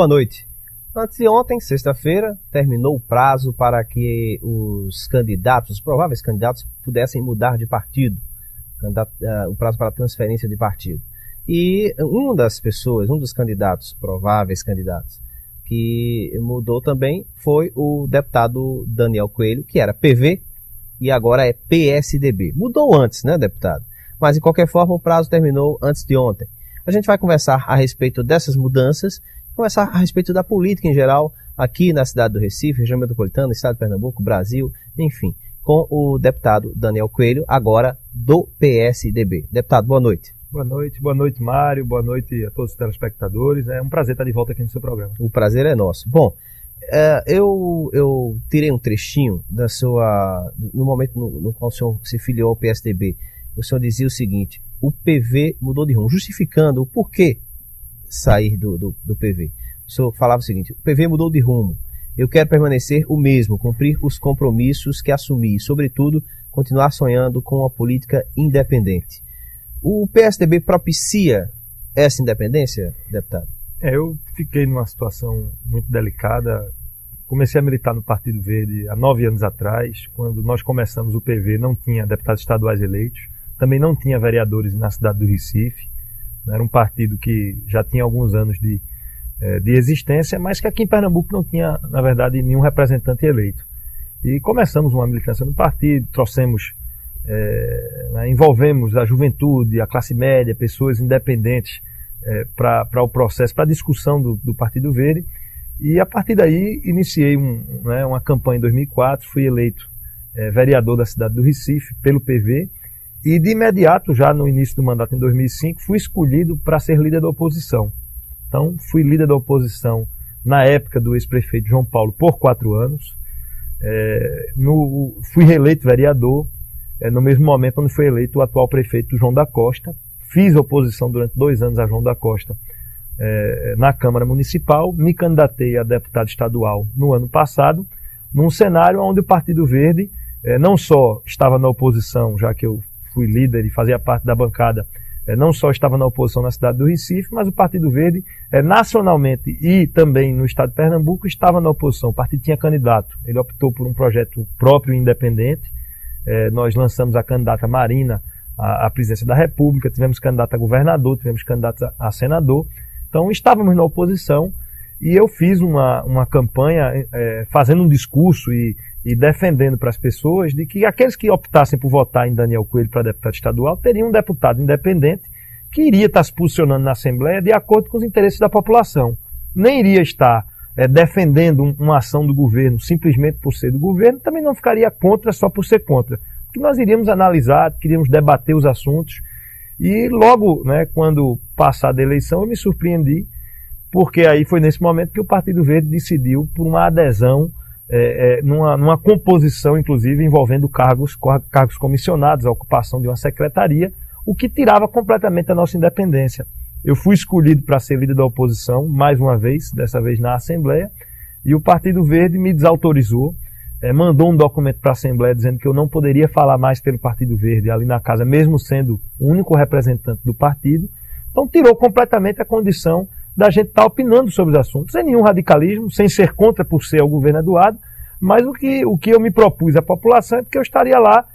boa noite. Antes de ontem, sexta-feira, terminou o prazo para que os candidatos, os prováveis candidatos, pudessem mudar de partido. O prazo para transferência de partido. E um dos candidatos, prováveis candidatos, que mudou também foi o deputado Daniel Coelho, que era PV e agora é PSDB. Mudou antes, né, deputado? Mas, de qualquer forma, o prazo terminou antes de ontem. A gente vai conversar a respeito dessas mudanças, conversar a respeito da política em geral, aqui na cidade do Recife, região metropolitana, estado de Pernambuco, Brasil, enfim, com o deputado Daniel Coelho, agora do PSDB. Deputado, boa noite. Boa noite, Mário, boa noite a todos os telespectadores. É um prazer estar de volta aqui no seu programa. O prazer é nosso. Bom, eu tirei um trechinho no momento no qual o senhor se filiou ao PSDB. O senhor dizia o seguinte: o PV mudou de rumo, justificando o porquê sair do PV. O senhor falava o seguinte: o PV mudou de rumo, eu quero permanecer o mesmo, cumprir os compromissos que assumi e, sobretudo, continuar sonhando com uma política independente. O PSDB propicia essa independência, deputado? Eu fiquei numa situação muito delicada. Comecei a militar no Partido Verde há 9 anos atrás. Quando nós começamos o PV, não tinha deputados estaduais eleitos, também não tinha vereadores na cidade do Recife. Era um partido que já tinha alguns anos de existência, mas que aqui em Pernambuco não tinha, na verdade, nenhum representante eleito. E começamos uma militância no partido, envolvemos a juventude, a classe média, pessoas independentes para o processo, para a discussão do Partido Verde. E a partir daí iniciei uma campanha em 2004, fui eleito vereador da cidade do Recife pelo PV. E de imediato, já no início do mandato em 2005, fui escolhido para ser líder da oposição. Então, fui líder da oposição na época do ex-prefeito João Paulo por 4 anos. Fui reeleito vereador no mesmo momento onde foi eleito o atual prefeito João da Costa. Fiz oposição durante 2 anos a João da Costa na Câmara Municipal. Me candidatei a deputado estadual no ano passado, num cenário onde o Partido Verde não só estava na oposição, já que eu fui líder e fazia parte da bancada, não só estava na oposição na cidade do Recife, mas o Partido Verde, nacionalmente e também no estado de Pernambuco, estava na oposição. O partido tinha candidato, ele optou por um projeto próprio e independente. Nós lançamos a candidata Marina à presidência da República, tivemos candidato a governador, tivemos candidato a senador. Então estávamos na oposição e eu fiz uma campanha fazendo um discurso e defendendo para as pessoas de que aqueles que optassem por votar em Daniel Coelho para deputado estadual teriam um deputado independente que iria estar se posicionando na Assembleia de acordo com os interesses da população. Nem iria estar defendendo uma ação do governo simplesmente por ser do governo, também não ficaria contra só por ser contra. Porque nós iríamos analisar, queríamos debater os assuntos e logo, quando passada a eleição, eu me surpreendi, porque aí foi nesse momento que o Partido Verde decidiu por uma adesão numa composição, inclusive, envolvendo cargos comissionados, a ocupação de uma secretaria, o que tirava completamente a nossa independência. Eu fui escolhido para ser líder da oposição, mais uma vez, dessa vez na Assembleia, e o Partido Verde me desautorizou, mandou um documento para a Assembleia dizendo que eu não poderia falar mais pelo Partido Verde ali na casa, mesmo sendo o único representante do partido. Então tirou completamente a condição da gente estar opinando sobre os assuntos, sem nenhum radicalismo, sem ser contra por ser o governo Eduardo, mas o que eu me propus à população é que eu estaria lá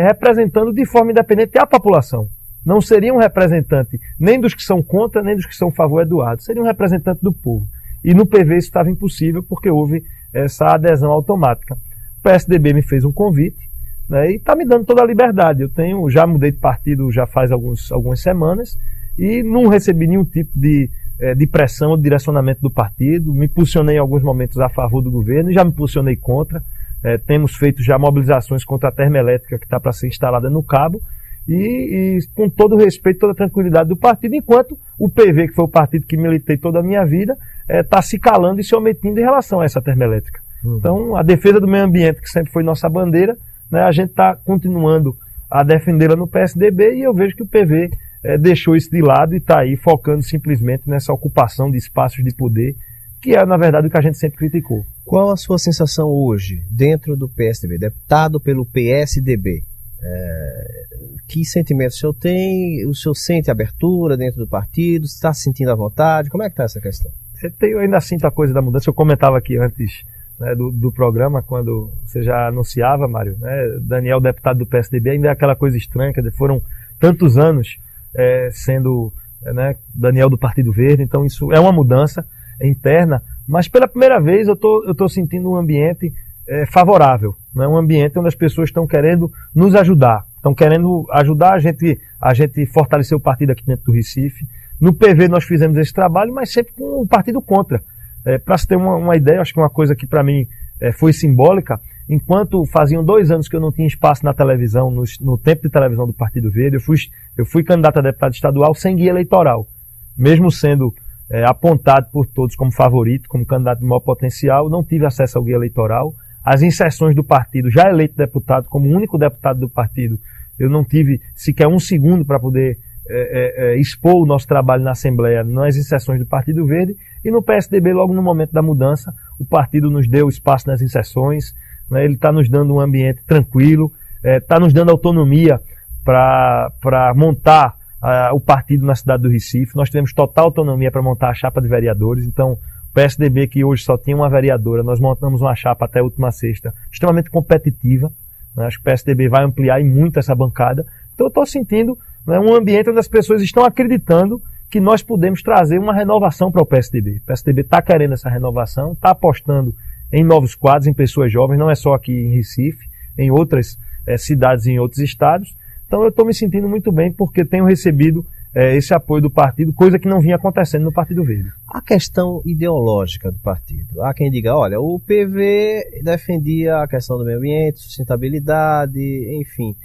representando de forma independente a população. Não seria um representante nem dos que são contra, nem dos que são a favor do Eduardo, seria um representante do povo. E no PV isso estava impossível porque houve essa adesão automática. O PSDB me fez um convite, e está me dando toda a liberdade. Já mudei de partido já faz algumas semanas e não recebi nenhum tipo de pressão ou de direcionamento do partido. Me posicionei em alguns momentos a favor do governo e já me posicionei contra. Temos feito já mobilizações contra a termoelétrica que está para ser instalada no Cabo e com todo o respeito, toda a tranquilidade do partido, enquanto o PV, que foi o partido que militei toda a minha vida, está se calando e se omitindo em relação a essa termoelétrica. Então, a defesa do meio ambiente, que sempre foi nossa bandeira, a gente está continuando a defendê-la no PSDB e eu vejo que o PV deixou isso de lado e está aí focando simplesmente nessa ocupação de espaços de poder, que é, na verdade, o que a gente sempre criticou. Qual a sua sensação hoje, dentro do PSDB, deputado pelo PSDB? Que sentimento o senhor tem? O senhor sente abertura dentro do partido? Está se sentindo à vontade? Como é que está essa questão? Eu ainda sinto a coisa da mudança. Eu comentava aqui antes, né, do programa, quando você já anunciava, Mário, né, Daniel, deputado do PSDB, ainda é aquela coisa estranha, quer dizer, foram tantos anos sendo, né, Daniel do Partido Verde, então isso é uma mudança interna, mas pela primeira vez eu tô sentindo um ambiente favorável, né, um ambiente onde as pessoas estão querendo nos ajudar, estão querendo ajudar a gente fortalecer o partido aqui dentro do Recife. No PV nós fizemos esse trabalho, mas sempre com o partido contra. Para se ter uma ideia, acho que uma coisa que para mim foi simbólica, enquanto faziam 2 anos que eu não tinha espaço na televisão, no tempo de televisão do Partido Verde, eu fui candidato a deputado estadual sem guia eleitoral. Mesmo sendo apontado por todos como favorito, como candidato de maior potencial, não tive acesso ao guia eleitoral. As inserções do partido, já eleito deputado, como único deputado do partido, eu não tive sequer 1 segundo para poder expor o nosso trabalho na Assembleia, nas inserções do Partido Verde, e no PSDB, logo no momento da mudança, o partido nos deu espaço nas inserções, né, ele está nos dando um ambiente tranquilo, está nos dando autonomia para montar o partido na cidade do Recife. Nós tivemos total autonomia para montar a chapa de vereadores, então o PSDB, que hoje só tinha uma vereadora, nós montamos uma chapa até a última sexta, extremamente competitiva, né, acho que o PSDB vai ampliar muito essa bancada, então eu estou sentindo um ambiente onde as pessoas estão acreditando que nós podemos trazer uma renovação para o PSDB. O PSDB está querendo essa renovação, está apostando em novos quadros, em pessoas jovens, não é só aqui em Recife, em outras cidades e em outros estados. Então eu estou me sentindo muito bem porque tenho recebido esse apoio do partido, coisa que não vinha acontecendo no Partido Verde. A questão ideológica do partido. Há quem diga, olha, o PV defendia a questão do meio ambiente, sustentabilidade, enfim.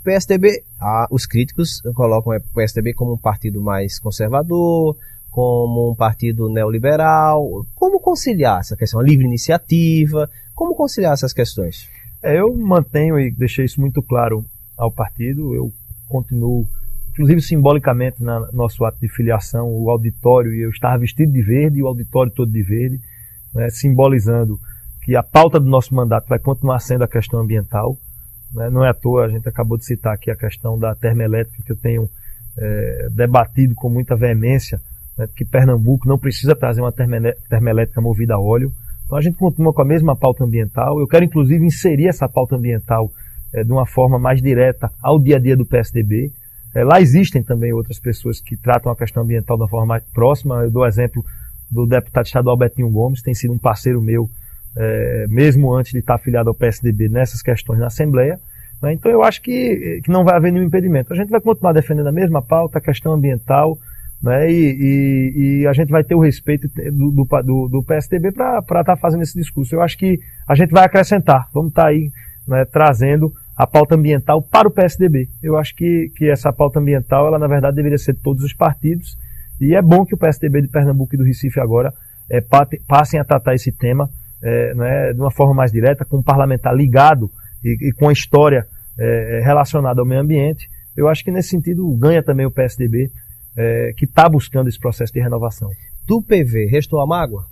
PSDB, os críticos colocam o PSDB como um partido mais conservador, como um partido neoliberal. Como conciliar essa questão? A livre iniciativa, como conciliar essas questões? Eu mantenho e deixei isso muito claro ao partido, eu continuo, inclusive simbolicamente, no nosso ato de filiação, o auditório, e eu estava vestido de verde e o auditório todo de verde, né, simbolizando que a pauta do nosso mandato vai continuar sendo a questão ambiental. Não é à toa, a gente acabou de citar aqui a questão da termoelétrica, que eu tenho debatido com muita veemência, né, que Pernambuco não precisa trazer uma termoelétrica movida a óleo. Então a gente continua com a mesma pauta ambiental. Eu quero inclusive inserir essa pauta ambiental de uma forma mais direta ao dia a dia do PSDB. Lá existem também outras pessoas que tratam a questão ambiental de uma forma mais próxima. Eu dou exemplo do deputado estadual Betinho Gomes, tem sido um parceiro meu mesmo antes de estar afiliado ao PSDB nessas questões na Assembleia, né? Então eu acho que não vai haver nenhum impedimento. A gente vai continuar defendendo a mesma pauta, a questão ambiental, né? E a gente vai ter o respeito do PSDB para estar fazendo esse discurso. Eu acho que a gente vai acrescentar, vamos estar aí, né, trazendo a pauta ambiental para o PSDB. Eu acho que essa pauta ambiental, ela na verdade deveria ser de todos os partidos, e é bom que o PSDB de Pernambuco e do Recife agora passem a tratar esse tema de uma forma mais direta, com um parlamentar ligado e com a história relacionada ao meio ambiente. Eu acho que nesse sentido ganha também o PSDB, que está buscando esse processo de renovação. Do PV, restou a mágoa?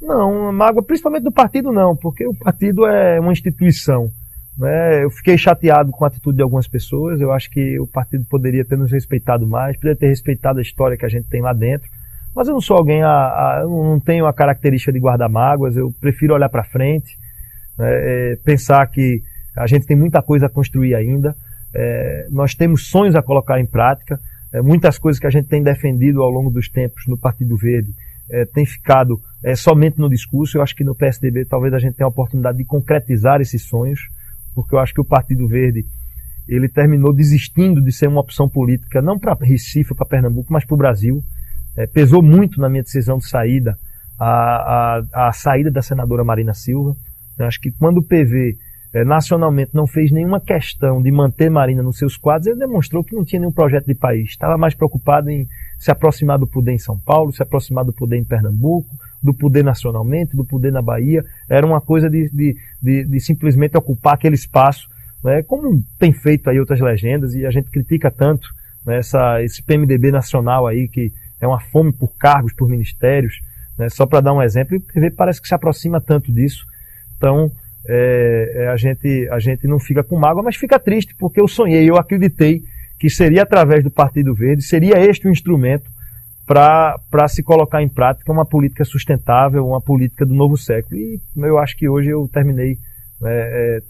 Não, a mágoa, principalmente do partido não, porque o partido é uma instituição, né? Eu fiquei chateado com a atitude de algumas pessoas. Eu acho que o partido poderia ter nos respeitado mais, poderia ter respeitado a história que a gente tem lá dentro. Mas eu não sou alguém, eu não tenho a característica de guardar mágoas, eu prefiro olhar para frente, pensar que a gente tem muita coisa a construir ainda, nós temos sonhos a colocar em prática, muitas coisas que a gente tem defendido ao longo dos tempos no Partido Verde tem ficado somente no discurso. Eu acho que no PSDB talvez a gente tenha a oportunidade de concretizar esses sonhos, porque eu acho que o Partido Verde ele terminou desistindo de ser uma opção política, não para Recife ou para Pernambuco, mas para o Brasil. Pesou muito na minha decisão de saída a saída da senadora Marina Silva. Eu acho que quando o PV nacionalmente não fez nenhuma questão de manter Marina nos seus quadros, ele demonstrou que não tinha nenhum projeto de país. Estava mais preocupado em se aproximar do poder em São Paulo, se aproximar do poder em Pernambuco, do poder nacionalmente, do poder na Bahia. Era uma coisa de simplesmente ocupar aquele espaço, né, como tem feito aí outras legendas, e a gente critica tanto, né, esse PMDB nacional aí, que é uma fome por cargos, por ministérios, né? Só para dar um exemplo, e o PV parece que se aproxima tanto disso. Então, a gente não fica com mágoa, mas fica triste, porque eu sonhei, eu acreditei que seria através do Partido Verde, seria este o instrumento para se colocar em prática uma política sustentável, uma política do novo século. E eu acho que hoje eu terminei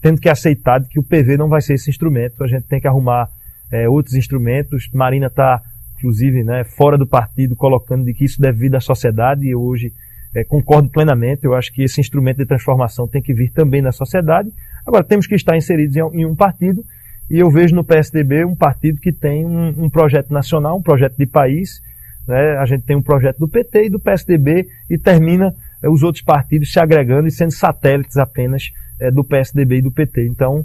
tendo que aceitar que o PV não vai ser esse instrumento. A gente tem que arrumar outros instrumentos. Marina está, inclusive, fora do partido, colocando de que isso deve vir da sociedade, e eu hoje concordo plenamente. Eu acho que esse instrumento de transformação tem que vir também da sociedade. Agora, temos que estar inseridos em um partido, e eu vejo no PSDB um partido que tem um projeto nacional, um projeto de país. A gente tem um projeto do PT e do PSDB, e termina os outros partidos se agregando e sendo satélites apenas do PSDB e do PT. Então,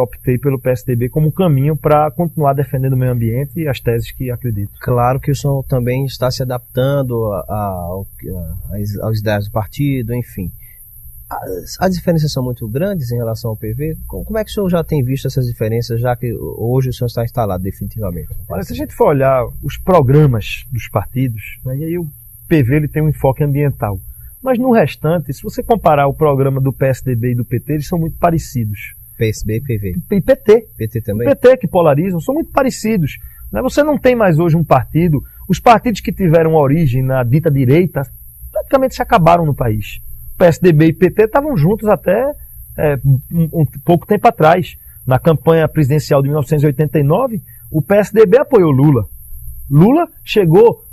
optei pelo PSDB como caminho para continuar defendendo o meio ambiente e as teses que acredito. Claro que o senhor também está se adaptando às ideias do partido, enfim. As diferenças são muito grandes em relação ao PV? Como é que o senhor já tem visto essas diferenças, já que hoje o senhor está instalado definitivamente? Olha, se a gente for olhar os programas dos partidos, e aí o PV ele tem um enfoque ambiental. Mas no restante, se você comparar o programa do PSDB e do PT, eles são muito parecidos. PSB e PV. E PT. PT também? PT, que polarizam, são muito parecidos. Você não tem mais hoje um partido. Os partidos que tiveram origem na dita direita praticamente se acabaram no país. PSDB e PT estavam juntos até um pouco tempo atrás. Na campanha presidencial de 1989, o PSDB apoiou Lula. Lula chegou,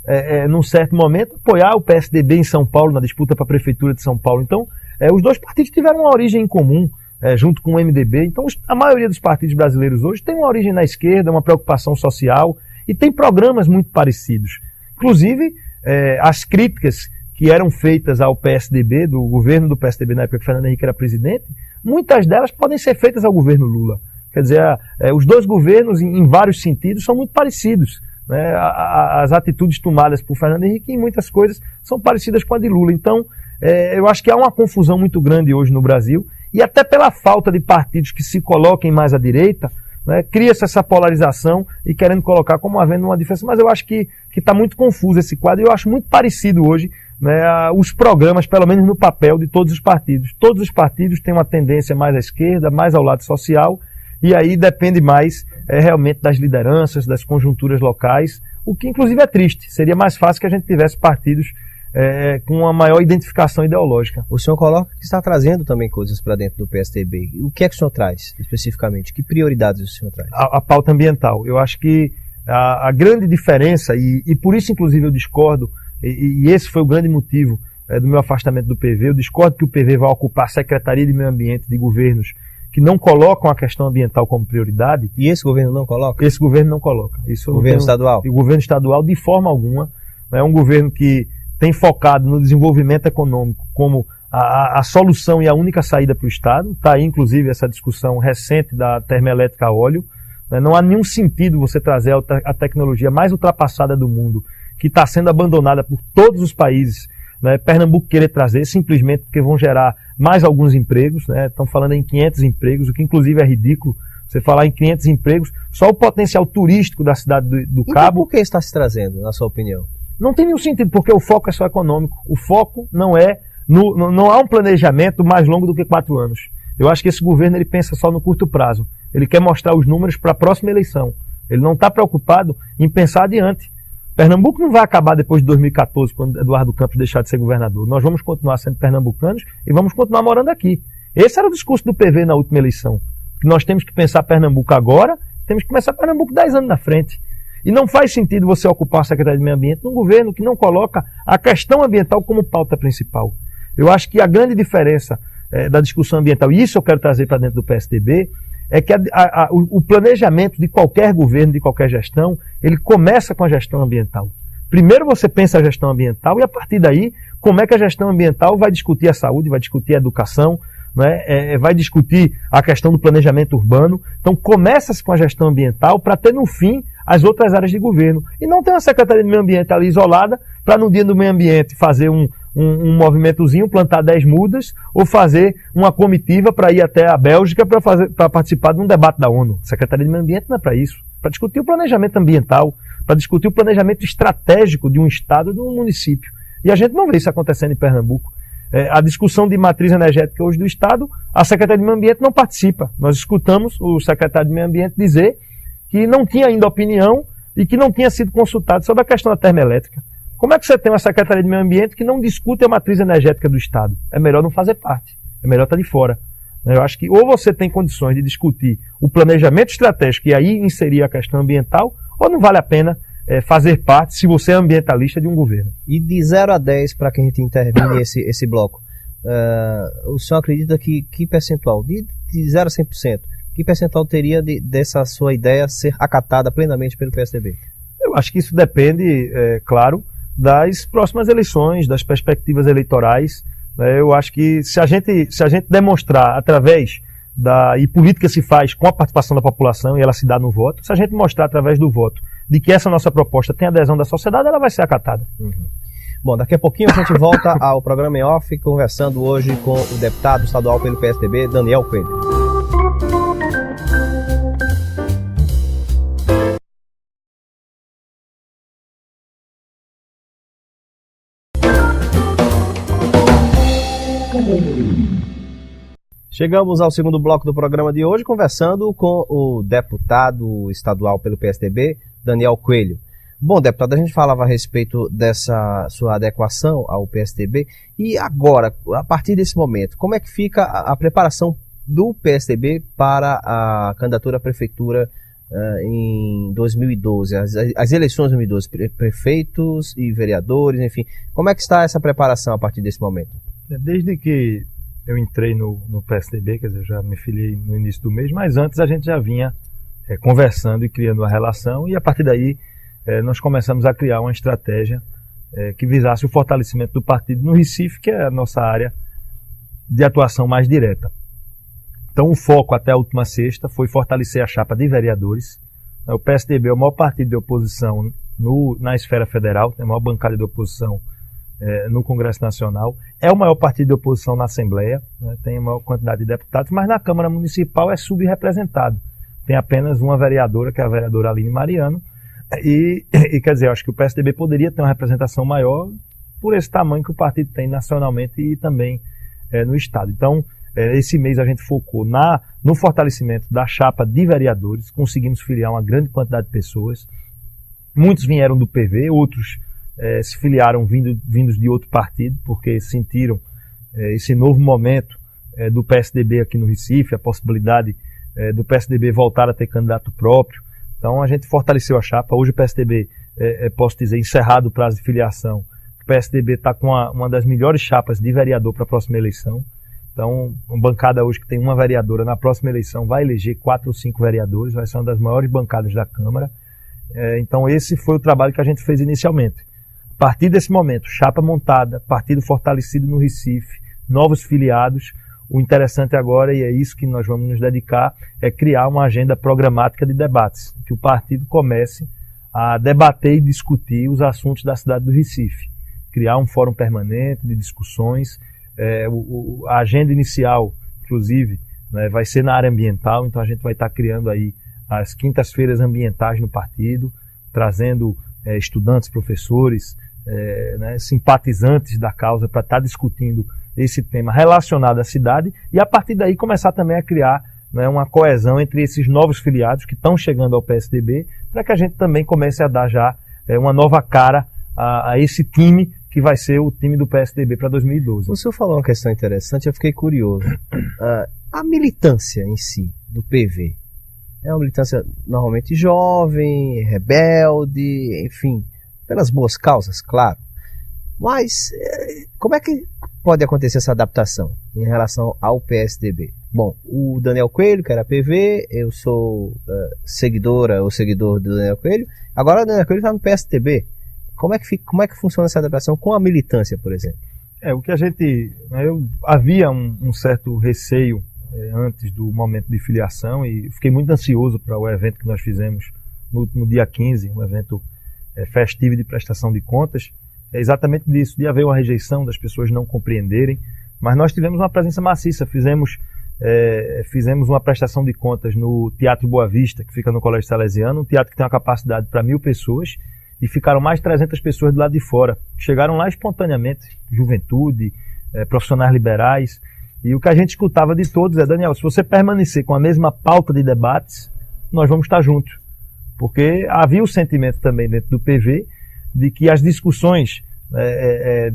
num certo momento, a apoiar o PSDB em São Paulo, na disputa para a Prefeitura de São Paulo. Então, os dois partidos tiveram uma origem em comum, junto com o MDB. Então, a maioria dos partidos brasileiros hoje tem uma origem na esquerda, uma preocupação social, e tem programas muito parecidos. Inclusive, as críticas que eram feitas ao PSDB, do governo do PSDB na época que Fernando Henrique era presidente, muitas delas podem ser feitas ao governo Lula. Quer dizer, os dois governos, em vários sentidos, são muito parecidos. As atitudes tomadas por Fernando Henrique, em muitas coisas, são parecidas com a de Lula. Então, eu acho que há uma confusão muito grande hoje no Brasil, e até pela falta de partidos que se coloquem mais à direita, cria-se essa polarização e querendo colocar como havendo uma diferença. Mas eu acho que está muito confuso esse quadro, e eu acho muito parecido hoje os programas, pelo menos no papel, de todos os partidos. Todos os partidos têm uma tendência mais à esquerda, mais ao lado social, e aí depende mais realmente das lideranças, das conjunturas locais, o que inclusive é triste. Seria mais fácil que a gente tivesse partidos com uma maior identificação ideológica. O senhor coloca que está trazendo também coisas para dentro do PSDB. O que é que o senhor traz, especificamente? Que prioridades o senhor traz? A pauta ambiental. Eu acho que a grande diferença, e por isso inclusive eu discordo, e esse foi o grande motivo do meu afastamento do PV, eu discordo que o PV vai ocupar a Secretaria de Meio Ambiente de governos que não colocam a questão ambiental como prioridade. E esse governo não coloca? Esse governo não coloca. Isso o governo estadual? O governo estadual, de forma alguma. É um governo que tem focado no desenvolvimento econômico como a solução e a única saída para o Estado. Está aí, inclusive, essa discussão recente da termoelétrica a óleo. Não há nenhum sentido você trazer a tecnologia mais ultrapassada do mundo, que está sendo abandonada por todos os países, Pernambuco querer trazer simplesmente porque vão gerar mais alguns empregos, estão falando em 500 empregos, o que inclusive é ridículo. Você falar em 500 empregos, só o potencial turístico da cidade do Cabo... Por que está se trazendo, na sua opinião? Não tem nenhum sentido, porque o foco é só econômico. O foco não há um planejamento mais longo do que 4 anos. Eu acho que esse governo ele pensa só no curto prazo. Ele quer mostrar os números para a próxima eleição. Ele não está preocupado em pensar adiante. Pernambuco não vai acabar depois de 2014, quando Eduardo Campos deixar de ser governador. Nós vamos continuar sendo pernambucanos e vamos continuar morando aqui. Esse era o discurso do PV na última eleição. Que nós temos que pensar Pernambuco agora, temos que pensar Pernambuco 10 anos na frente. E não faz sentido você ocupar a Secretaria de Meio Ambiente num governo que não coloca a questão ambiental como pauta principal. Eu acho que a grande diferença da discussão ambiental, e isso eu quero trazer para dentro do PSDB, é que o planejamento de qualquer governo, de qualquer gestão, ele começa com a gestão ambiental. Primeiro você pensa a gestão ambiental e a partir daí, como é que a gestão ambiental vai discutir a saúde, vai discutir a educação, vai discutir a questão do planejamento urbano. Então começa-se com a gestão ambiental para ter no fim as outras áreas de governo. E não ter uma Secretaria de Meio Ambiente ali isolada para no dia do meio ambiente fazer um movimentozinho, plantar 10 mudas, ou fazer uma comitiva para ir até a Bélgica para participar de um debate da ONU. A Secretaria de Meio Ambiente não é para isso. Para discutir o planejamento ambiental, para discutir o planejamento estratégico de um estado, de um município. E a gente não vê isso acontecendo em Pernambuco. A discussão de matriz energética hoje do estado, a Secretaria de Meio Ambiente não participa. Nós escutamos o secretário de Meio Ambiente dizer que não tinha ainda opinião e que não tinha sido consultado sobre a questão da termoelétrica. Como é que você tem uma Secretaria de Meio Ambiente que não discute a matriz energética do Estado? É melhor não fazer parte, é melhor estar de fora. Eu acho que ou você tem condições de discutir o planejamento estratégico e aí inserir a questão ambiental, ou não vale a pena fazer parte, se você é ambientalista, de um governo. E de 0 a 10, para que a gente intervine esse bloco, o senhor acredita que percentual, de 0 a 100%, que percentual teria dessa sua ideia ser acatada plenamente pelo PSDB? Eu acho que isso depende, claro, das próximas eleições, das perspectivas eleitorais. Eu acho que se a gente demonstrar através e política se faz com a participação da população e ela se dá no voto, se a gente mostrar através do voto de que essa nossa proposta tem adesão da sociedade, ela vai ser acatada. Uhum. Bom, daqui a pouquinho a gente volta ao programa em off, conversando hoje com o deputado estadual pelo PSDB, Daniel Coelho. Chegamos ao segundo bloco do programa de hoje, conversando com o deputado estadual pelo PSDB, Daniel Coelho. Bom, deputado, a gente falava a respeito dessa sua adequação ao PSDB, e agora, a partir desse momento, como é que fica a preparação do PSDB para a candidatura à prefeitura em 2012, as eleições de 2012, prefeitos e vereadores, enfim, como é que está essa preparação a partir desse momento? Desde que eu entrei no PSDB, quer dizer, eu já me filiei no início do mês, mas antes a gente já vinha conversando e criando uma relação, e a partir daí nós começamos a criar uma estratégia que visasse o fortalecimento do partido no Recife, que é a nossa área de atuação mais direta. Então o foco até a última sexta foi fortalecer a chapa de vereadores. O PSDB é o maior partido de oposição na esfera federal, tem a maior bancada de oposição no Congresso Nacional, é o maior partido de oposição na Assembleia, né, tem a maior quantidade de deputados, mas na Câmara Municipal é subrepresentado. Tem apenas uma vereadora, que é a vereadora Aline Mariano, e quer dizer, eu acho que o PSDB poderia ter uma representação maior por esse tamanho que o partido tem nacionalmente e também no Estado. Então, esse mês a gente focou no fortalecimento da chapa de vereadores, conseguimos filiar uma grande quantidade de pessoas, muitos vieram do PV, outros se filiaram vindos de outro partido, porque sentiram esse novo momento do PSDB aqui no Recife, a possibilidade do PSDB voltar a ter candidato próprio. Então a gente fortaleceu a chapa. Hoje o PSDB, posso dizer, encerrado o prazo de filiação, o PSDB está com uma das melhores chapas de vereador para a próxima eleição. Então, uma bancada hoje que tem uma vereadora, na próxima eleição vai eleger 4 ou 5 vereadores, vai ser uma das maiores bancadas da Câmara. Então esse foi o trabalho que a gente fez inicialmente. A partir desse momento, chapa montada, partido fortalecido no Recife, novos filiados. O interessante agora, e é isso que nós vamos nos dedicar, é criar uma agenda programática de debates, que o partido comece a debater e discutir os assuntos da cidade do Recife. Criar um fórum permanente de discussões. A agenda inicial, inclusive, né, vai ser na área ambiental, então a gente vai estar criando aí as quintas-feiras ambientais no partido, trazendo estudantes, professores, né, simpatizantes da causa para estar discutindo esse tema relacionado à cidade, e a partir daí começar também a criar, né, uma coesão entre esses novos filiados que estão chegando ao PSDB, para que a gente também comece a dar já uma nova cara a esse time que vai ser o time do PSDB para 2012. O senhor falou uma questão interessante, eu fiquei curioso. A militância em si, do PV, é uma militância normalmente jovem, rebelde, enfim, pelas boas causas, claro. Mas como é que pode acontecer essa adaptação em relação ao PSDB? Bom, o Daniel Coelho, que era PV, eu sou seguidor do Daniel Coelho, agora o Daniel Coelho está no PSDB. Como é que funciona essa adaptação com a militância, por exemplo? O que a gente... havia um certo receio antes do momento de filiação, e fiquei muito ansioso para o evento que nós fizemos no dia 15, um evento festivo de prestação de contas. É exatamente disso, de haver uma rejeição, das pessoas não compreenderem, mas nós tivemos uma presença maciça, fizemos uma prestação de contas no Teatro Boa Vista, que fica no Colégio Salesiano, um teatro que tem uma capacidade para 1.000 pessoas, e ficaram mais de 300 pessoas do lado de fora. Chegaram lá espontaneamente, juventude, profissionais liberais, e o que a gente escutava de todos é: Daniel, se você permanecer com a mesma pauta de debates, nós vamos estar juntos. Porque havia o sentimento também dentro do PV de que as discussões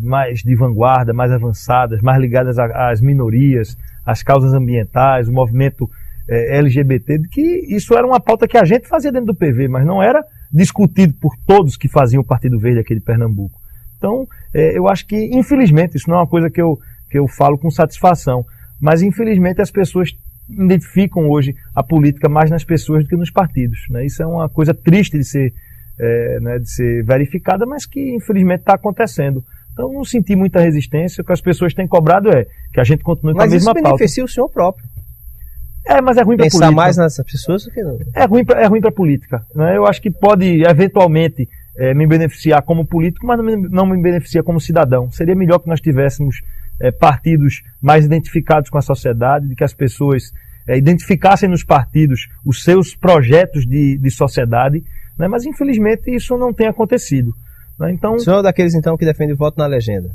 mais de vanguarda, mais avançadas, mais ligadas às minorias, às causas ambientais, o movimento LGBT, de que isso era uma pauta que a gente fazia dentro do PV, mas não era discutido por todos que faziam o Partido Verde aqui de Pernambuco. Então, eu acho que, infelizmente, isso não é uma coisa que eu falo com satisfação, mas infelizmente as pessoas identificam hoje a política mais nas pessoas do que nos partidos, né? Isso é uma coisa triste de ser verificada, mas que infelizmente está acontecendo. Então não senti muita resistência. O que as pessoas têm cobrado é que a gente continue com a mesma pauta. Mas isso beneficia o senhor próprio. Mas é ruim para a política. Pensar mais nessas pessoas do que não. É ruim para a política, né? Eu acho que pode eventualmente me beneficiar como político, mas não me beneficia como cidadão. Seria melhor que nós tivéssemos partidos mais identificados com a sociedade, de que as pessoas identificassem nos partidos os seus projetos de sociedade, né? Mas infelizmente isso não tem acontecido, né? Então, o senhor é daqueles então que defende o voto na legenda?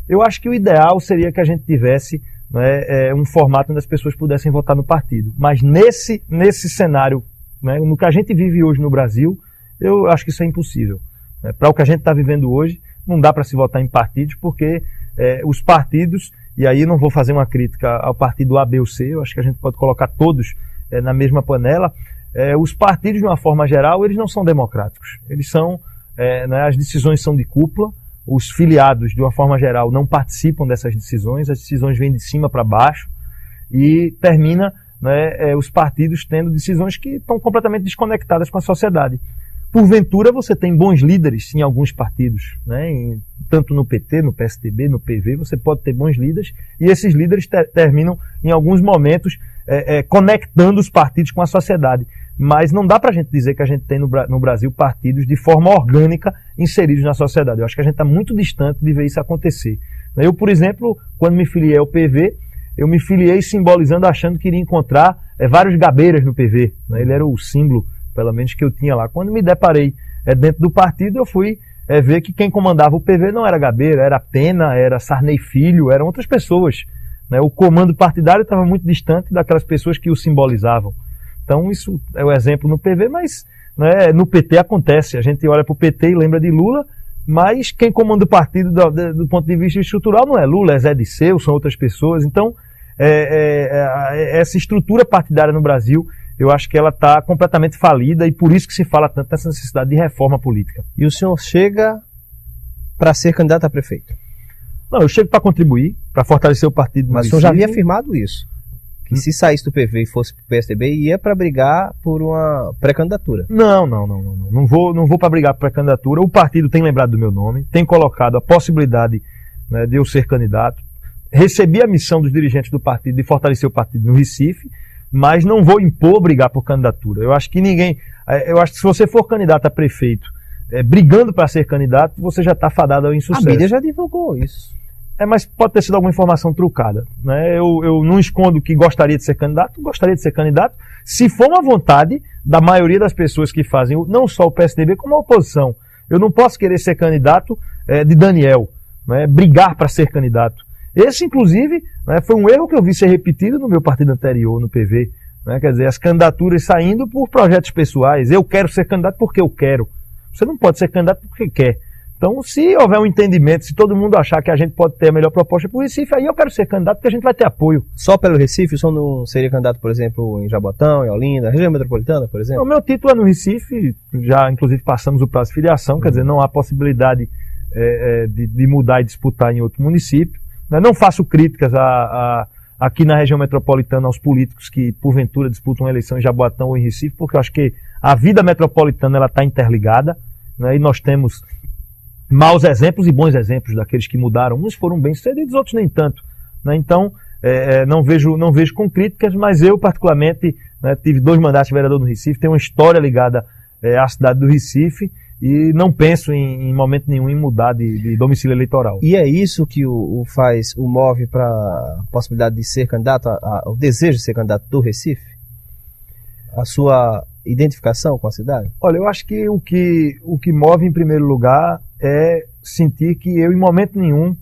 Eu acho que o ideal seria que a gente tivesse, né, um formato onde as pessoas pudessem votar no partido, mas nesse cenário, né, no que a gente vive hoje no Brasil, eu acho que isso é impossível, né? Para o que a gente está vivendo hoje, não dá para se votar em partidos, porque os partidos, e aí não vou fazer uma crítica ao partido A, B ou C, eu acho que a gente pode colocar todos na mesma panela. Os partidos, de uma forma geral, eles não são democráticos. Eles são, né, as decisões são de cúpula, os filiados, de uma forma geral, não participam dessas decisões, as decisões vêm de cima para baixo e termina, né, os partidos tendo decisões que estão completamente desconectadas com a sociedade. Porventura, você tem bons líderes em alguns partidos, né? Tanto no PT, no PSDB, no PV, você pode ter bons líderes, e esses líderes terminam, em alguns momentos, conectando os partidos com a sociedade. Mas não dá para a gente dizer que a gente tem no Brasil partidos de forma orgânica inseridos na sociedade. Eu acho que a gente está muito distante de ver isso acontecer. Eu, por exemplo, quando me filiei ao PV, eu me filiei simbolizando, achando que iria encontrar vários gabeiras no PV, né? Ele era o símbolo, pelo menos, que eu tinha lá. Quando me deparei dentro do partido, eu fui ver que quem comandava o PV não era Gabeira, era Pena, era Sarney Filho, eram outras pessoas, né? O comando partidário estava muito distante daquelas pessoas que o simbolizavam. Então isso é o exemplo no PV, mas, né, no PT acontece. A gente olha para o PT e lembra de Lula, mas quem comanda o partido do ponto de vista estrutural não é Lula, é Zé Disseu, são outras pessoas. Então essa estrutura partidária no Brasil, eu acho que ela está completamente falida, e por isso que se fala tanto dessa necessidade de reforma política. E o senhor chega para ser candidato a prefeito? Não, eu chego para contribuir, para fortalecer o partido. Mas o senhor já havia afirmado isso, que se saísse do PV e fosse para o PSDB, ia para brigar por uma pré-candidatura. Não vou para brigar por pré-candidatura. O partido tem lembrado do meu nome, tem colocado a possibilidade, né, de eu ser candidato. Recebi a missão dos dirigentes do partido de fortalecer o partido no Recife, mas não vou impor brigar por candidatura. Eu acho que se você for candidato a prefeito, brigando para ser candidato, você já está fadado ao insucesso. A mídia já divulgou isso. Mas pode ter sido alguma informação trucada, né? Eu não escondo que gostaria de ser candidato, se for uma vontade da maioria das pessoas que fazem não só o PSDB como a oposição. Eu não posso querer ser candidato de Daniel, né? Brigar para ser candidato. Esse, inclusive, né, foi um erro que eu vi ser repetido no meu partido anterior, no PV. Né? Quer dizer, as candidaturas saindo por projetos pessoais. Eu quero ser candidato porque eu quero. Você não pode ser candidato porque quer. Então, se houver um entendimento, se todo mundo achar que a gente pode ter a melhor proposta para o Recife, aí eu quero ser candidato porque a gente vai ter apoio. Só pelo Recife? O senhor não seria candidato, por exemplo, em Jabotão, em Olinda, região metropolitana, por exemplo? O meu título é no Recife, já inclusive passamos o prazo de filiação, quer dizer, não há possibilidade de mudar e disputar em outro município. Não faço críticas aqui na região metropolitana aos políticos que, porventura, disputam uma eleição em Jaboatão ou em Recife, porque eu acho que a vida metropolitana está interligada, né, e nós temos maus exemplos e bons exemplos daqueles que mudaram. Uns foram bem-sucedidos, outros nem tanto. Né, então, não vejo com críticas, mas eu, particularmente, né, tive 2 mandatos de vereador no Recife, tenho uma história ligada à cidade do Recife, e não penso em momento nenhum em mudar de domicílio eleitoral. E é isso que o move para a possibilidade de ser candidato, o desejo de ser candidato do Recife? A sua identificação com a cidade? Olha, eu acho que o que move em primeiro lugar é sentir que eu, em momento nenhum,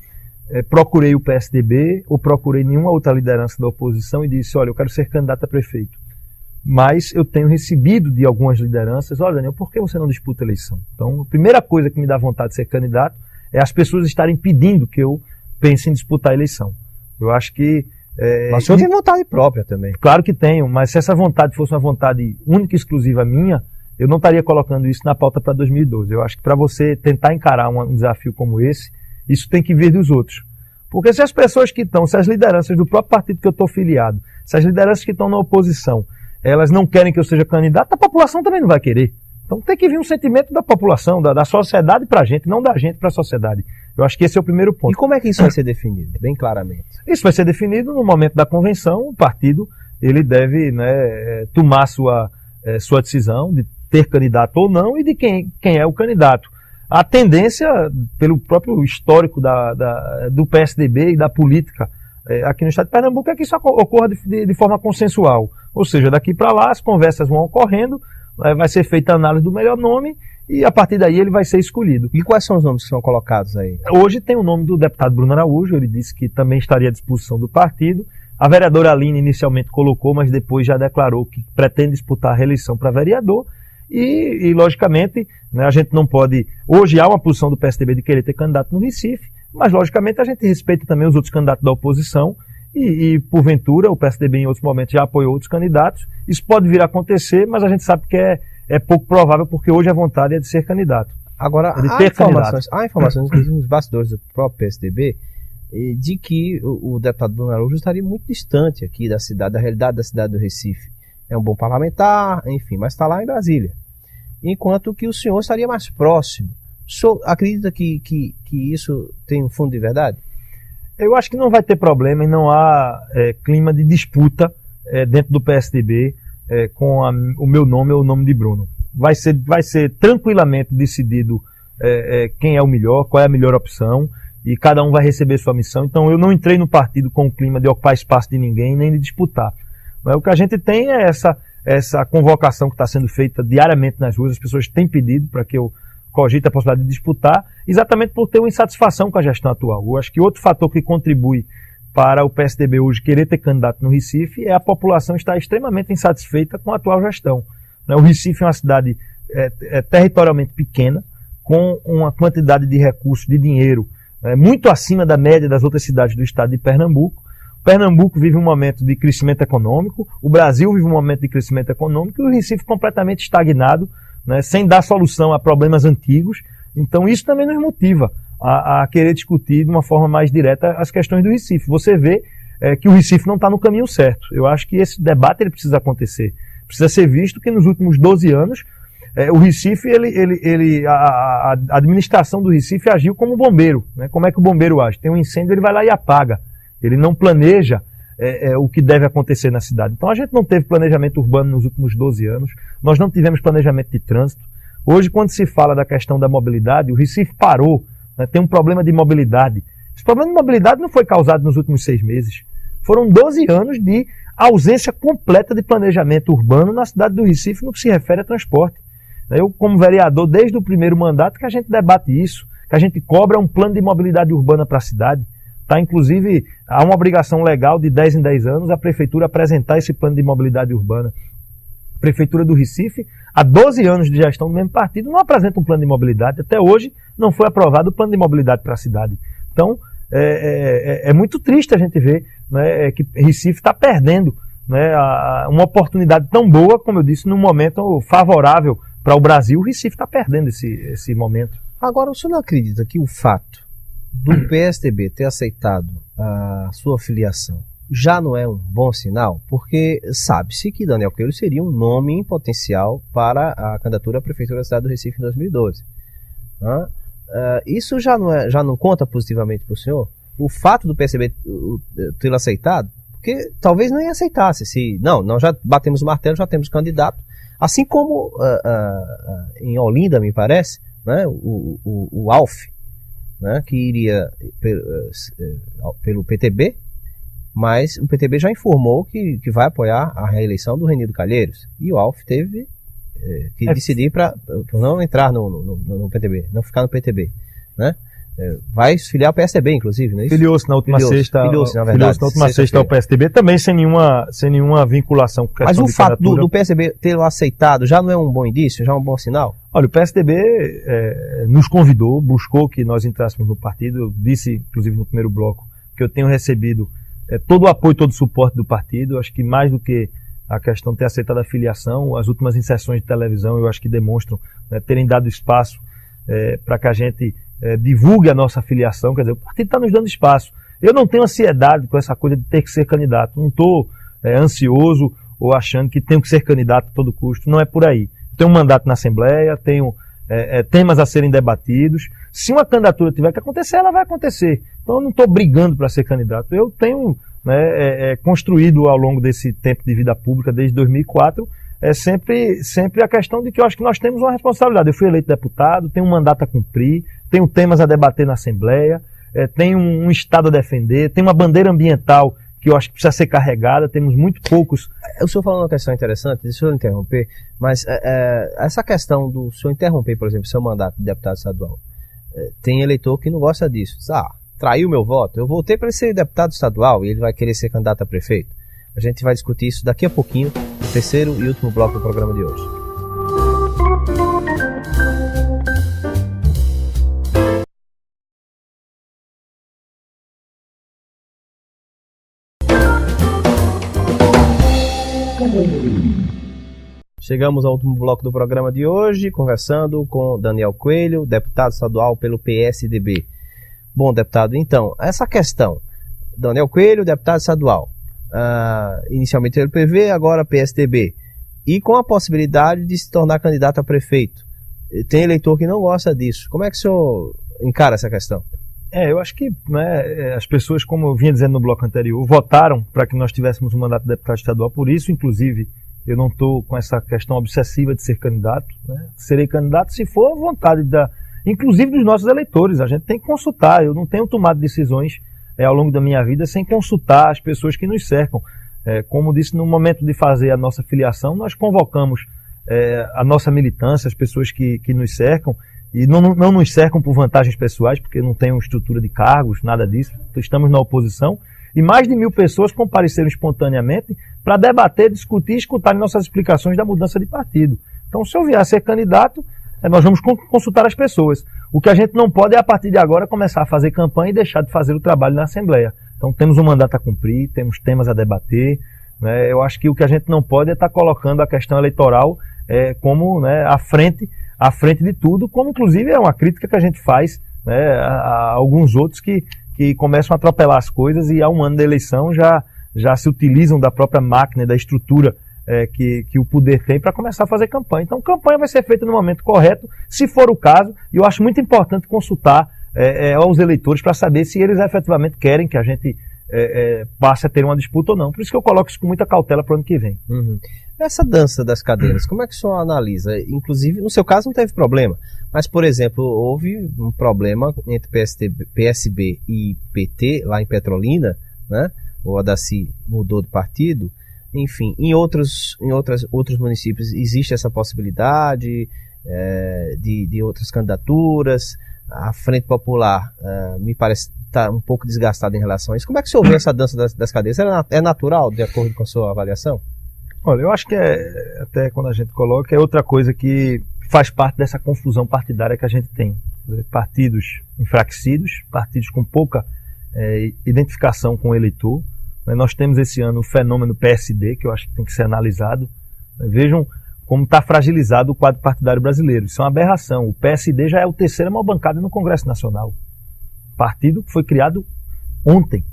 procurei o PSDB ou procurei nenhuma outra liderança da oposição e disse, olha, eu quero ser candidato a prefeito. mas eu tenho recebido de algumas lideranças: olha, Daniel, por que você não disputa a eleição? Então, a primeira coisa que me dá vontade de ser candidato é as pessoas estarem pedindo que eu pense em disputar a eleição. Eu acho que... Mas o senhor tem vontade própria também. Claro que tenho, mas se essa vontade fosse uma vontade única e exclusiva minha, eu não estaria colocando isso na pauta para 2012. Eu acho que para você tentar encarar um desafio como esse, isso tem que vir dos outros. Porque se as pessoas que estão, se as lideranças do próprio partido que eu estou filiado, se as lideranças que estão na oposição, elas não querem que eu seja candidato, a população também não vai querer. Então tem que vir um sentimento da população, da sociedade para a gente, não da gente para a sociedade. Eu acho que esse é o primeiro ponto. E como é que isso vai ser definido, bem claramente? Isso vai ser definido no momento da convenção. O partido ele deve, né, tomar sua decisão de ter candidato ou não e de quem é o candidato. A tendência, pelo próprio histórico do PSDB e da política aqui no estado de Pernambuco, é que isso ocorra de forma consensual. Ou seja, daqui para lá as conversas vão ocorrendo, vai ser feita a análise do melhor nome e a partir daí ele vai ser escolhido. E quais são os nomes que são colocados aí? Hoje tem o nome do deputado Bruno Araújo, ele disse que também estaria à disposição do partido. A vereadora Aline inicialmente colocou, mas depois já declarou que pretende disputar a reeleição para vereador. E logicamente, né, a gente não pode... Hoje há uma posição do PSDB de querer ter candidato no Recife, mas logicamente a gente respeita também os outros candidatos da oposição e porventura o PSDB em outros momentos já apoiou outros candidatos. Isso pode vir a acontecer, mas a gente sabe que é pouco provável, porque hoje a vontade é de ser candidato. Agora, há informações, inclusive nos bastidores do próprio PSDB, de que o deputado Bruno Araújo estaria muito distante aqui da cidade, da realidade da cidade do Recife. É um bom parlamentar, enfim, mas está lá em Brasília. Enquanto que o senhor estaria mais próximo. O senhor acredita que isso tem um fundo de verdade? Eu acho que não vai ter problema e não há clima de disputa dentro do PSDB com o meu nome ou o nome de Bruno. Vai ser tranquilamente decidido quem é o melhor, qual é a melhor opção, e cada um vai receber sua missão. Então eu não entrei no partido com o clima de ocupar espaço de ninguém, nem de disputar. O que a gente tem é essa convocação que está sendo feita diariamente nas ruas. As pessoas têm pedido para que eu cogite a possibilidade de disputar, exatamente por ter uma insatisfação com a gestão atual. Eu acho que outro fator que contribui para o PSDB hoje querer ter candidato no Recife é a população estar extremamente insatisfeita com a atual gestão. O Recife é uma cidade territorialmente pequena, com uma quantidade de recursos, de dinheiro, muito acima da média das outras cidades do estado de Pernambuco. Pernambuco vive um momento de crescimento econômico, o Brasil vive um momento de crescimento econômico e o Recife completamente estagnado, né, sem dar solução a problemas antigos. Então isso também nos motiva a querer discutir de uma forma mais direta as questões do Recife. Você vê que o Recife não está no caminho certo. Eu acho que esse debate ele precisa acontecer. Precisa ser visto que nos últimos 12 anos o Recife, a administração do Recife agiu como bombeiro. Né? Como é que o bombeiro age? Tem um incêndio, ele vai lá e apaga. Ele não planeja o que deve acontecer na cidade. Então a gente não teve planejamento urbano nos últimos 12 anos, nós não tivemos planejamento de trânsito. Hoje, quando se fala da questão da mobilidade, o Recife parou, né, tem um problema de mobilidade. Esse problema de mobilidade não foi causado nos últimos 6 meses. Foram 12 anos de ausência completa de planejamento urbano na cidade do Recife no que se refere a transporte. Eu, como vereador, desde o primeiro mandato que a gente debate isso, que a gente cobra um plano de mobilidade urbana para a cidade. Inclusive, há uma obrigação legal de 10 em 10 anos a Prefeitura apresentar esse plano de mobilidade urbana. A Prefeitura do Recife, há 12 anos de gestão do mesmo partido, não apresenta um plano de mobilidade. Até hoje não foi aprovado o plano de mobilidade para a cidade. Então, é muito triste a gente ver, né, que Recife está perdendo, né, uma oportunidade tão boa, como eu disse, num momento favorável para o Brasil. O Recife está perdendo esse momento. Agora, o senhor não acredita que o fato do PSDB ter aceitado a sua filiação já não é um bom sinal? Porque sabe-se que Daniel Coelho seria um nome em potencial para a candidatura à Prefeitura da cidade do Recife em 2012. Isso já não conta positivamente para o senhor? O fato do PSDB tê-lo aceitado? Porque talvez não ia aceitasse. Se nós já batemos o martelo, já temos candidato. Assim como em Olinda, me parece, né, o Alf, né, que iria pelo PTB, mas o PTB já informou que vai apoiar a reeleição do Renildo Calheiros. E o Alf teve que decidir para não entrar no PTB, não ficar no PTB. Né? vai filiar o PSDB, inclusive, não é isso? Filiou-se na última sexta. Filiou-se, na verdade. Filiou-se na última sexta ao PSDB, também sem nenhuma vinculação com questão. Mas o fato do PSDB ter aceitado já não é um bom indício, já é um bom sinal? Olha, o PSDB nos convidou, buscou que nós entrássemos no partido. Eu disse, inclusive no primeiro bloco, que eu tenho recebido todo o apoio, todo o suporte do partido. Acho que mais do que a questão de ter aceitado a filiação, as últimas inserções de televisão eu acho que demonstram terem dado espaço para que a gente divulgue a nossa filiação. Quer dizer, o partido está nos dando espaço. Eu não tenho ansiedade com essa coisa de ter que ser candidato. Não estou ansioso ou achando que tenho que ser candidato a todo custo. Não é por aí. Tenho um mandato na Assembleia, tenho temas a serem debatidos. Se uma candidatura tiver que acontecer, ela vai acontecer. Então eu não estou brigando para ser candidato. Eu tenho construído ao longo desse tempo de vida pública, desde 2004, sempre a questão de que eu acho que nós temos uma responsabilidade. Eu fui eleito deputado, tenho um mandato a cumprir, tenho temas a debater na Assembleia, tenho um Estado a defender, tenho uma bandeira ambiental que eu acho que precisa ser carregada, temos muito poucos. O senhor falou uma questão interessante, deixa eu interromper, mas essa questão do senhor interromper, por exemplo, seu mandato de deputado estadual, tem eleitor que não gosta disso. Diz, traiu meu voto, eu voltei para ele ser deputado estadual e ele vai querer ser candidato a prefeito. A gente vai discutir isso daqui a pouquinho, no terceiro e último bloco do programa de hoje. Chegamos ao último bloco do programa de hoje, conversando com Daniel Coelho, deputado estadual pelo PSDB. Bom, deputado, então, essa questão, Daniel Coelho, deputado estadual, inicialmente pelo PV, agora PSDB, e com a possibilidade de se tornar candidato a prefeito. Tem eleitor que não gosta disso. Como é que o senhor encara essa questão? Eu acho que as pessoas, como eu vinha dizendo no bloco anterior, votaram para que nós tivéssemos um mandato de deputado estadual. Por isso, inclusive, eu não estou com essa questão obsessiva de ser candidato. Serei candidato se for a vontade inclusive dos nossos eleitores. A gente tem que consultar. Eu não tenho tomado decisões ao longo da minha vida sem consultar as pessoas que nos cercam. Como disse, no momento de fazer a nossa filiação, nós convocamos a nossa militância, as pessoas que nos cercam, e não nos cercam por vantagens pessoais, porque não tem uma estrutura de cargos, nada disso. Estamos na oposição, e mais de 1.000 pessoas compareceram espontaneamente para debater, discutir e escutar nossas explicações da mudança de partido. Então, se eu vier a ser candidato, nós vamos consultar as pessoas. O que a gente não pode é, a partir de agora, começar a fazer campanha e deixar de fazer o trabalho na Assembleia. Então, temos um mandato a cumprir, temos temas a debater. Eu acho que o que a gente não pode é estar colocando a questão eleitoral como à frente de tudo, como inclusive é uma crítica que a gente faz a alguns outros que começam a atropelar as coisas e há um ano da eleição já se utilizam da própria máquina e da estrutura que o poder tem para começar a fazer campanha. Então, campanha vai ser feita no momento correto, se for o caso, e eu acho muito importante consultar aos eleitores para saber se eles efetivamente querem que a gente passe a ter uma disputa ou não. Por isso que eu coloco isso com muita cautela para o ano que vem. Uhum. Essa dança das cadeiras, como é que o senhor analisa? Inclusive, no seu caso não teve problema, mas, por exemplo, houve um problema entre PSB e PT, lá em Petrolina, né? O Adaci mudou de partido. Enfim, em outros municípios existe essa possibilidade de outras candidaturas. A Frente Popular me parece estar um pouco desgastada em relação a isso. Como é que o senhor vê essa dança das cadeiras? É natural, de acordo com a sua avaliação? Olha, eu acho que até quando a gente coloca, é outra coisa que faz parte dessa confusão partidária que a gente tem. Partidos enfraquecidos, partidos com pouca identificação com o eleitor. Nós temos esse ano o fenômeno PSD, que eu acho que tem que ser analisado. Vejam como está fragilizado o quadro partidário brasileiro. Isso é uma aberração. O PSD já é a terceira maior bancada no Congresso Nacional. Partido que foi criado ontem.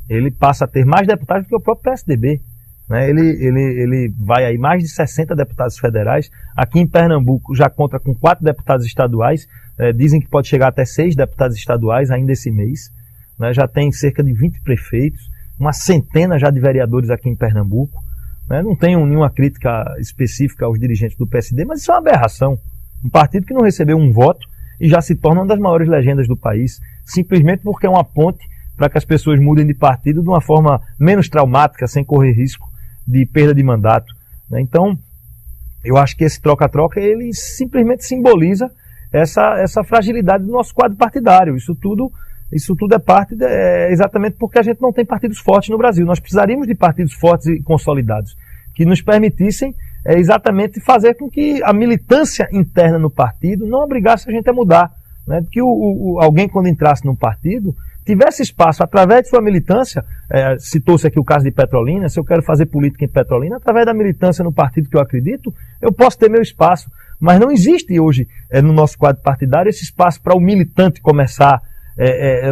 Ele passa a ter mais deputados do que o próprio PSDB. Ele vai aí mais de 60 deputados federais. Aqui em Pernambuco já conta com 4 deputados estaduais. Dizem que pode chegar até 6 deputados estaduais ainda esse mês. Já tem cerca de 20 prefeitos. Uma centena já de vereadores aqui em Pernambuco. Não tenho nenhuma crítica específica aos dirigentes do PSD, mas isso é uma aberração. Um partido que não recebeu um voto e já se torna uma das maiores legendas do país, simplesmente porque é uma ponte para que as pessoas mudem de partido de uma forma menos traumática, sem correr risco de perda de mandato. Então, eu acho que esse troca-troca, ele simplesmente simboliza essa fragilidade do nosso quadro partidário. Isso tudo é parte, exatamente porque a gente não tem partidos fortes no Brasil. Nós precisaríamos de partidos fortes e consolidados, que nos permitissem exatamente fazer com que a militância interna no partido não obrigasse a gente a mudar. Né? Que alguém, quando entrasse num partido, tivesse espaço, através de sua militância, citou-se aqui o caso de Petrolina, se eu quero fazer política em Petrolina, através da militância no partido que eu acredito, eu posso ter meu espaço. Mas não existe hoje, no nosso quadro partidário, esse espaço para o militante começar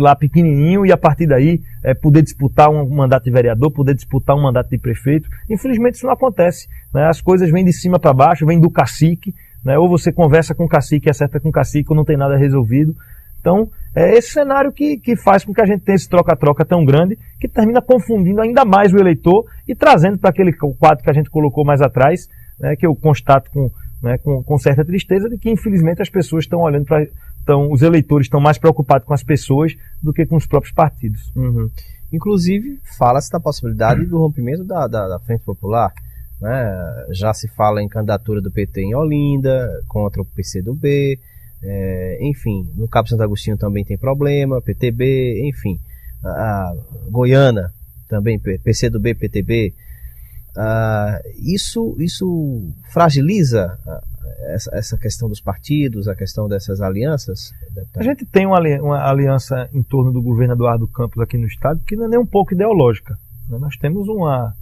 lá pequenininho e a partir daí poder disputar um mandato de vereador, poder disputar um mandato de prefeito. Infelizmente isso não acontece. Né? As coisas vêm de cima para baixo, vêm do cacique, né? Ou você conversa com o cacique, acerta com o cacique, ou não tem nada resolvido. Então, é esse cenário que faz com que a gente tenha esse troca-troca tão grande, que termina confundindo ainda mais o eleitor e trazendo para aquele quadro que a gente colocou mais atrás, né, que eu constato com certa tristeza, de que infelizmente as pessoas estão olhando para... os eleitores estão mais preocupados com as pessoas do que com os próprios partidos. Uhum. Inclusive, fala-se da possibilidade do rompimento da Frente Popular. Né? Já se fala em candidatura do PT em Olinda, contra o PCdoB. Enfim, no Cabo Santo Agostinho também tem problema, PTB, enfim, a Goiânia também, PCdoB, PTB. Isso fragiliza essa questão dos partidos, a questão dessas alianças? A gente tem uma aliança em torno do governo Eduardo Campos aqui no estado que não é nem um pouco ideológica. Nós temos uma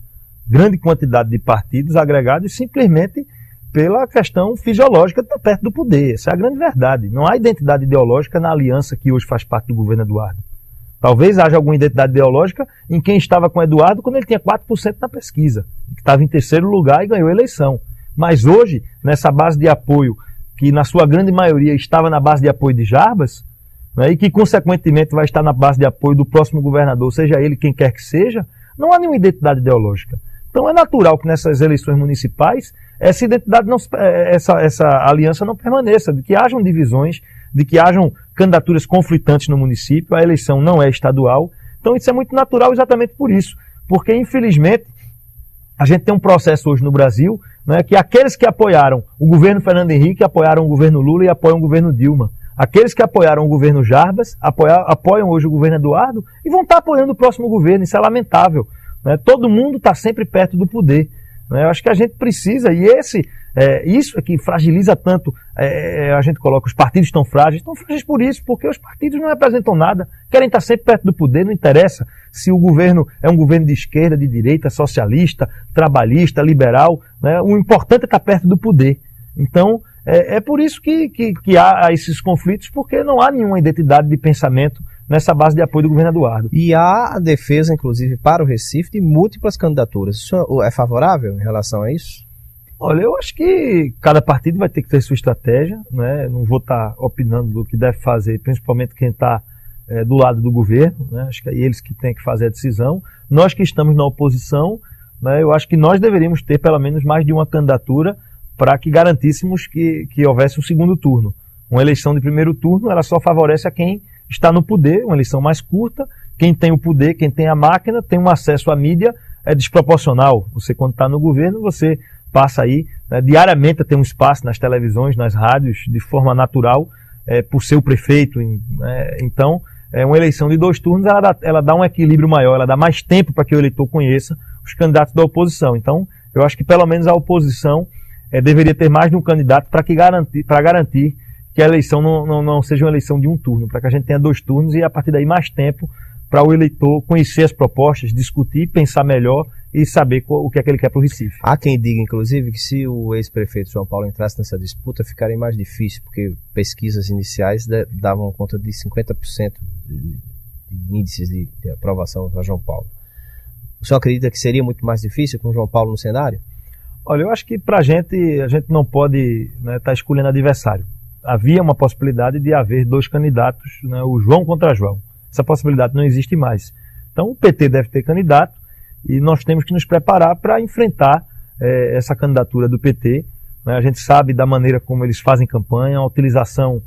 grande quantidade de partidos agregados simplesmente pela questão fisiológica de estar perto do poder. Essa é a grande verdade. Não há identidade ideológica na aliança que hoje faz parte do governo Eduardo. Talvez haja alguma identidade ideológica em quem estava com Eduardo quando ele tinha 4% na pesquisa, que estava em terceiro lugar e ganhou a eleição. Mas hoje, nessa base de apoio, que na sua grande maioria estava na base de apoio de Jarbas, né, e que consequentemente vai estar na base de apoio do próximo governador, seja ele quem quer que seja, não há nenhuma identidade ideológica. Então é natural que nessas eleições municipais essa identidade, essa aliança não permaneça, de que hajam divisões, de que hajam candidaturas conflitantes no município, a eleição não é estadual. Então isso é muito natural exatamente por isso, porque infelizmente a gente tem um processo hoje no Brasil, né, que aqueles que apoiaram o governo Fernando Henrique apoiaram o governo Lula e apoiam o governo Dilma. Aqueles que apoiaram o governo Jarbas apoiam hoje o governo Eduardo e vão estar apoiando o próximo governo. Isso é lamentável. Né? Todo mundo está sempre perto do poder. Né? Eu acho que a gente precisa, e isso é que fragiliza tanto, a gente coloca os partidos estão frágeis por isso, porque os partidos não representam nada, querem estar sempre perto do poder, não interessa se o governo é um governo de esquerda, de direita, socialista, trabalhista, liberal, né? O importante é estar perto do poder. Então, é por isso que há esses conflitos, porque não há nenhuma identidade de pensamento nessa base de apoio do governo Eduardo. E há a defesa, inclusive, para o Recife, de múltiplas candidaturas. O senhor é favorável em relação a isso? Olha, eu acho que cada partido vai ter que ter sua estratégia, né? Não vou estar opinando do que deve fazer, principalmente quem está do lado do governo, né? Acho que é eles que têm que fazer a decisão. Nós que estamos na oposição, né? Eu acho que nós deveríamos ter pelo menos mais de uma candidatura para que garantíssemos que houvesse um segundo turno. Uma eleição de primeiro turno, ela só favorece a quem está no poder, uma eleição mais curta. Quem tem o poder, quem tem a máquina, tem um acesso à mídia desproporcional. Você, quando está no governo, você passa aí, né, diariamente a ter um espaço nas televisões, nas rádios, de forma natural, por ser o prefeito. Então, uma eleição de 2 turnos, ela dá um equilíbrio maior, ela dá mais tempo para que o eleitor conheça os candidatos da oposição. Então, eu acho que pelo menos a oposição deveria ter mais de um candidato para garantir que a eleição não seja uma eleição de um turno, para que a gente tenha 2 turnos e a partir daí mais tempo para o eleitor conhecer as propostas, discutir, pensar melhor e saber o que é que ele quer para o Recife. Há quem diga, inclusive, que se o ex-prefeito João Paulo entrasse nessa disputa, ficaria mais difícil, porque pesquisas iniciais davam conta de 50% de índices de aprovação para João Paulo. O senhor acredita que seria muito mais difícil com o João Paulo no cenário? Olha, eu acho que para a gente não pode estar escolhendo adversário. Havia uma possibilidade de haver 2 candidatos, né, o João contra João. Essa possibilidade não existe mais. Então o PT deve ter candidato e nós temos que nos preparar para enfrentar essa candidatura do PT. Né? A gente sabe da maneira como eles fazem campanha, a utilização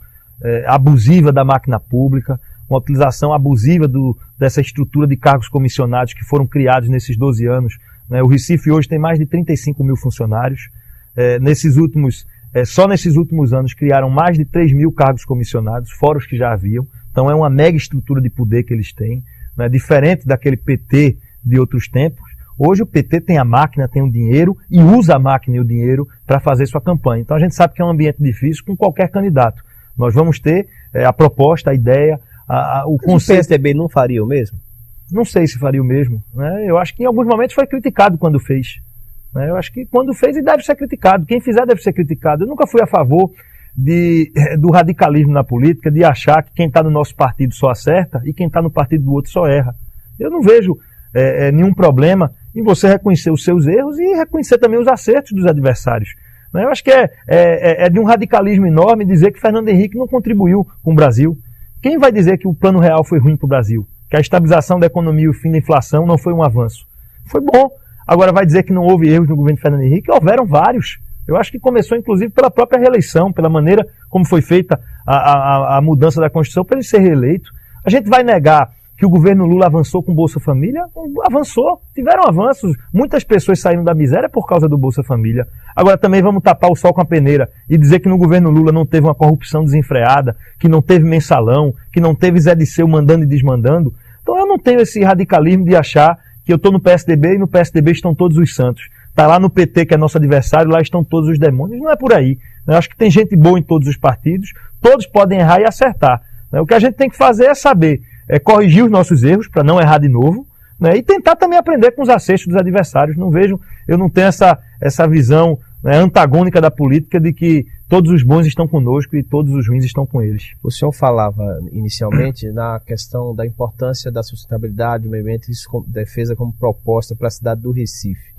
abusiva da máquina pública, uma utilização abusiva dessa estrutura de cargos comissionados que foram criados nesses 12 anos. Né? O Recife hoje tem mais de 35 mil funcionários. Nesses últimos só nesses últimos anos criaram mais de 3 mil cargos comissionados, fora os que já haviam. Então é uma mega estrutura de poder que eles têm, né? Diferente daquele PT de outros tempos. Hoje o PT tem a máquina, tem o dinheiro e usa a máquina e o dinheiro para fazer sua campanha. Então a gente sabe que é um ambiente difícil com qualquer candidato. Nós vamos ter a proposta, a ideia, o conceito. O PSDB não faria o mesmo? Não sei se faria o mesmo, né? Eu acho que em alguns momentos foi criticado quando fez. Né? Eu acho que quando fez ele deve ser criticado. Quem fizer deve ser criticado. Eu nunca fui a favor do radicalismo na política, de achar que quem está no nosso partido só acerta e quem está no partido do outro só erra. Eu não vejo nenhum problema em você reconhecer os seus erros e reconhecer também os acertos dos adversários. Né? Eu acho que é de um radicalismo enorme dizer que Fernando Henrique não contribuiu com o Brasil. Quem vai dizer que o Plano Real foi ruim para o Brasil? Que a estabilização da economia e o fim da inflação não foi um avanço? Foi bom. Agora vai dizer que não houve erros no governo de Fernando Henrique? Houveram vários. Eu acho que começou, inclusive, pela própria reeleição, pela maneira como foi feita a mudança da Constituição para ele ser reeleito. A gente vai negar que o governo Lula avançou com Bolsa Família? Avançou, tiveram avanços. Muitas pessoas saíram da miséria por causa do Bolsa Família. Agora também vamos tapar o sol com a peneira e dizer que no governo Lula não teve uma corrupção desenfreada, que não teve mensalão, que não teve Zé Disseu mandando e desmandando. Então eu não tenho esse radicalismo de achar que eu estou no PSDB e no PSDB estão todos os santos. Está lá no PT, que é nosso adversário, lá estão todos os demônios. Não é por aí. Eu acho que tem gente boa em todos os partidos, todos podem errar e acertar. O que a gente tem que fazer é saber corrigir os nossos erros para não errar de novo, né, e tentar também aprender com os acertos dos adversários. Eu não tenho essa visão, né, antagônica da política de que todos os bons estão conosco e todos os ruins estão com eles. O senhor falava inicialmente na questão da importância da sustentabilidade do meio ambiente, isso como defesa como proposta para a cidade do Recife.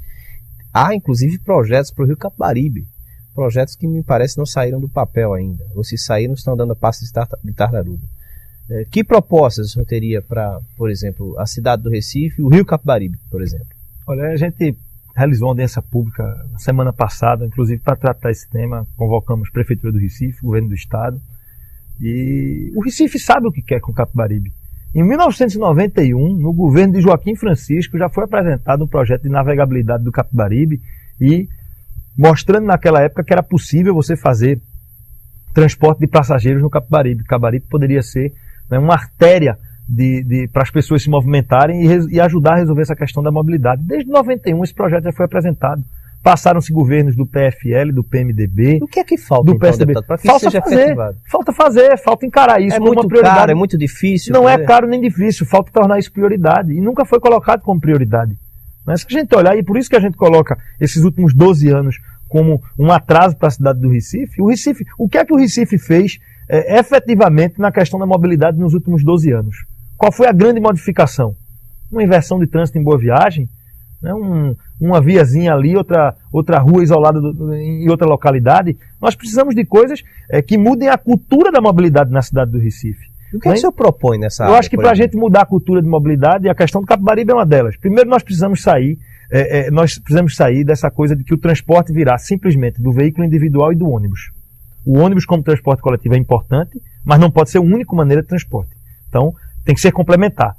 Há inclusive projetos para o Rio Capibaribe, projetos que me parece não saíram do papel ainda, ou se saíram estão dando passo de tartaruga. Que propostas o senhor teria para, por exemplo, a cidade do Recife e o Rio Capibaribe, por exemplo? Olha, a gente realizou uma audiência pública na semana passada, inclusive para tratar esse tema, convocamos a Prefeitura do Recife, o Governo do Estado, e o Recife sabe o que quer com o Capibaribe. Em 1991, no governo de Joaquim Francisco, já foi apresentado um projeto de navegabilidade do Capibaribe e mostrando naquela época que era possível você fazer transporte de passageiros no Capibaribe. O Capibaribe poderia ser, né, uma artéria para as pessoas se movimentarem e ajudar a resolver essa questão da mobilidade. Desde 91 esse projeto já foi apresentado. Passaram-se governos do PFL, do PMDB. O que é que falta, do PSDB? Para que seja efetivado? Falta encarar isso como uma prioridade. Caro, é muito difícil. Não é caro nem difícil, falta tornar isso prioridade. E nunca foi colocado como prioridade. Mas se a gente olhar, e por isso que a gente coloca esses últimos 12 anos como um atraso para a cidade do Recife, o que é que o Recife fez efetivamente na questão da mobilidade nos últimos 12 anos? Qual foi a grande modificação? Uma inversão de trânsito em Boa Viagem, né? Uma viazinha ali, outra rua isolada em outra localidade. Nós precisamos de coisas que mudem a cultura da mobilidade na cidade do Recife. O que o senhor propõe nessa área? Eu acho que para a gente mudar a cultura de mobilidade, a questão do Capibaribe é uma delas. Primeiro nós precisamos sair dessa coisa de que o transporte virá simplesmente do veículo individual e do ônibus. O ônibus como transporte coletivo é importante, mas não pode ser a única maneira de transporte. Então, tem que ser complementar.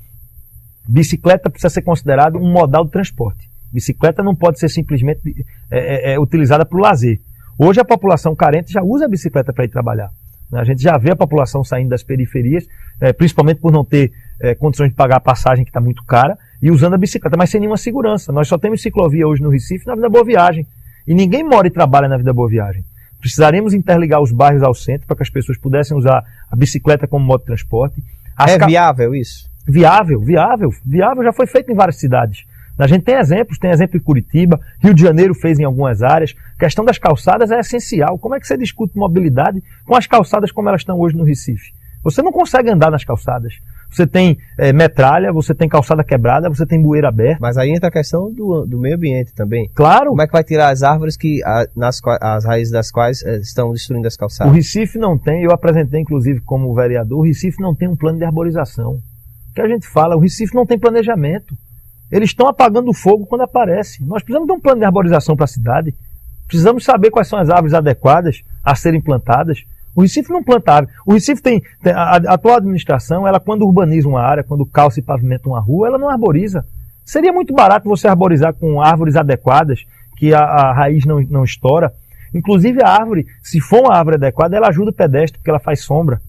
Bicicleta precisa ser considerado um modal de transporte. Bicicleta não pode ser simplesmente utilizada para o lazer. Hoje a população carente já usa a bicicleta para ir trabalhar. A gente já vê a população saindo das periferias, principalmente por não ter condições de pagar a passagem, que está muito cara, e usando a bicicleta, mas sem nenhuma segurança. Nós só temos ciclovia hoje no Recife na Vida Boa Viagem. E ninguém mora e trabalha na Vida Boa Viagem. Precisaríamos interligar os bairros ao centro para que as pessoas pudessem usar a bicicleta como modo de transporte. Viável isso? Viável, já foi feito em várias cidades. A gente tem exemplo em Curitiba, Rio de Janeiro fez em algumas áreas. A questão das calçadas é essencial. Como é que você discute mobilidade com as calçadas como elas estão hoje no Recife? Você não consegue andar nas calçadas. Você tem metralha, você tem calçada quebrada, você tem bueira aberta. Mas aí entra a questão do meio ambiente também. Claro. Como é que vai tirar as árvores as raízes das quais estão destruindo as calçadas? O Recife não tem, eu apresentei inclusive como vereador, o Recife não tem um plano de arborização. O que a gente fala, o Recife não tem planejamento. Eles estão apagando o fogo quando aparece. Nós precisamos de um plano de arborização para a cidade. Precisamos saber quais são as árvores adequadas a serem plantadas. O Recife não planta árvore. O Recife a atual administração, ela quando urbaniza uma área, quando calça e pavimenta uma rua, ela não arboriza. Seria muito barato você arborizar com árvores adequadas, que a raiz não estoura. Inclusive a árvore, se for uma árvore adequada, ela ajuda o pedestre, porque ela faz sombra.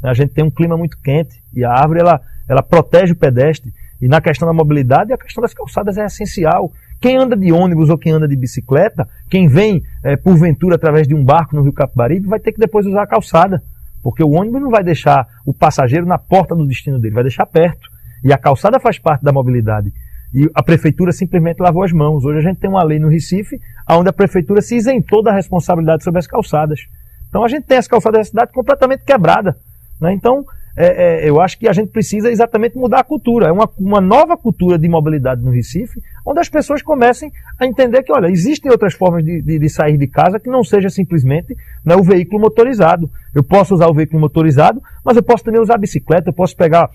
A gente tem um clima muito quente e a árvore ela protege o pedestre. E na questão da mobilidade, a questão das calçadas é essencial. Quem anda de ônibus ou quem anda de bicicleta, quem vem porventura através de um barco no Rio Capibaribe, vai ter que depois usar a calçada. Porque o ônibus não vai deixar o passageiro na porta do destino dele, vai deixar perto. E a calçada faz parte da mobilidade. E a prefeitura simplesmente lavou as mãos. Hoje a gente tem uma lei no Recife, onde a prefeitura se isentou da responsabilidade sobre as calçadas. Então a gente tem as calçadas da cidade completamente quebradas. Né? Então, eu acho que a gente precisa exatamente mudar a cultura. É uma nova cultura de mobilidade no Recife, onde as pessoas comecem a entender que, olha, existem outras formas de sair de casa que não seja simplesmente, né, o veículo motorizado. Eu posso usar o veículo motorizado, mas eu posso também usar a bicicleta, eu posso pegar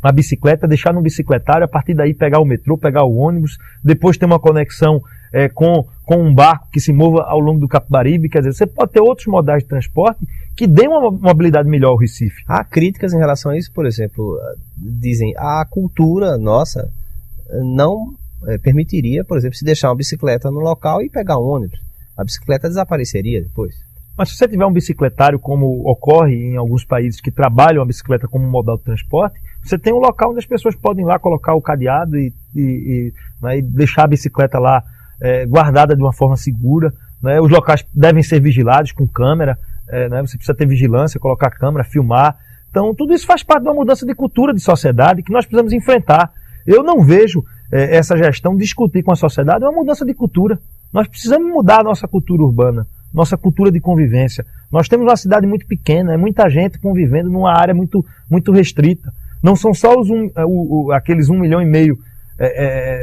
a bicicleta, deixar no bicicletário, a partir daí pegar o metrô, pegar o ônibus, depois ter uma conexão com um barco que se mova ao longo do Capibaribe. Quer dizer, você pode ter outros modais de transporte que dêem uma mobilidade melhor ao Recife. Há críticas em relação a isso, por exemplo, dizem a cultura nossa não permitiria, por exemplo, se deixar uma bicicleta no local e pegar um ônibus. A bicicleta desapareceria depois. Mas se você tiver um bicicletário, como ocorre em alguns países que trabalham a bicicleta como modal de transporte, você tem um local onde as pessoas podem ir lá colocar o cadeado e deixar a bicicleta lá guardada de uma forma segura. Né? Os locais devem ser vigilados com câmera, né? Você precisa ter vigilância, colocar câmera, filmar. Então tudo isso faz parte de uma mudança de cultura de sociedade que nós precisamos enfrentar. Eu não vejo essa gestão discutir com a sociedade, é uma mudança de cultura. Nós precisamos mudar a nossa cultura urbana, nossa cultura de convivência. Nós temos uma cidade muito pequena, é muita gente convivendo numa área muito, muito restrita. Não são só aqueles 1,5 milhão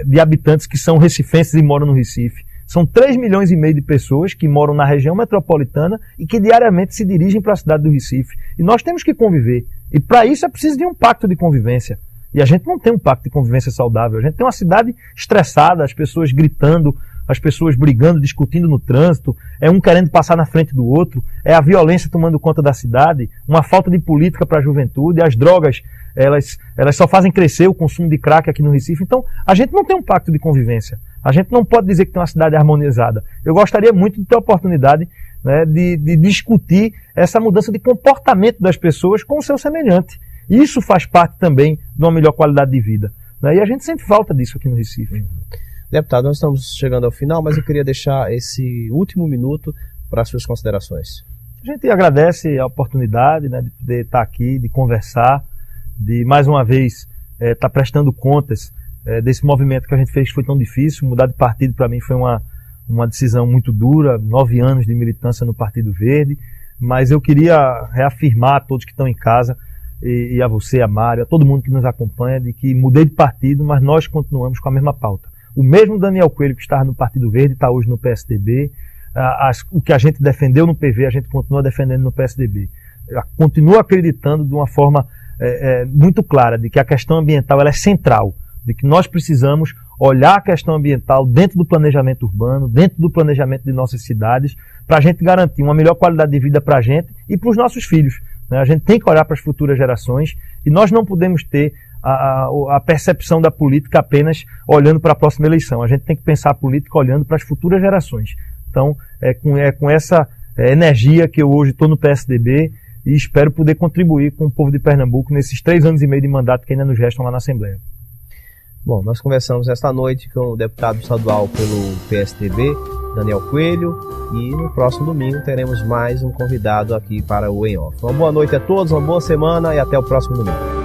de habitantes que são recifenses e moram no Recife. São 3,5 milhões de pessoas que moram na região metropolitana e que diariamente se dirigem para a cidade do Recife. E nós temos que conviver. E para isso é preciso de um pacto de convivência. E a gente não tem um pacto de convivência saudável. A gente tem uma cidade estressada, as pessoas gritando, as pessoas brigando, discutindo no trânsito, um querendo passar na frente do outro, a violência tomando conta da cidade, uma falta de política para a juventude, as drogas, elas só fazem crescer o consumo de crack aqui no Recife. Então, a gente não tem um pacto de convivência. A gente não pode dizer que tem uma cidade harmonizada. Eu gostaria muito de ter a oportunidade, né, de discutir essa mudança de comportamento das pessoas com o seu semelhante. Isso faz parte também de uma melhor qualidade de vida. Né? E a gente sente falta disso aqui no Recife. Deputado, nós estamos chegando ao final, mas eu queria deixar esse último minuto para as suas considerações. A gente agradece a oportunidade, né, de poder estar aqui, de conversar, de mais uma vez estar prestando contas desse movimento que a gente fez, que foi tão difícil. Mudar de partido para mim foi uma decisão muito dura, 9 anos de militância no Partido Verde, mas eu queria reafirmar a todos que estão em casa, e a você, a Mário, a todo mundo que nos acompanha, de que mudei de partido, mas nós continuamos com a mesma pauta. O mesmo Daniel Coelho que estava no Partido Verde está hoje no PSDB. O que a gente defendeu no PV, a gente continua defendendo no PSDB. Continuo acreditando de uma forma muito clara de que a questão ambiental ela é central, de que nós precisamos olhar a questão ambiental dentro do planejamento urbano, dentro do planejamento de nossas cidades, para a gente garantir uma melhor qualidade de vida para a gente e para os nossos filhos. A gente tem que olhar para as futuras gerações e nós não podemos ter a percepção da política apenas olhando para a próxima eleição. A gente tem que pensar a política olhando para as futuras gerações. Então, com essa energia que eu hoje estou no PSDB e espero poder contribuir com o povo de Pernambuco nesses 3 anos e meio de mandato que ainda nos restam lá na Assembleia. Bom, nós conversamos esta noite com o deputado estadual pelo PSDB, Daniel Coelho, e no próximo domingo teremos mais um convidado aqui para o Em Off. Uma boa noite a todos, uma boa semana e até o próximo domingo.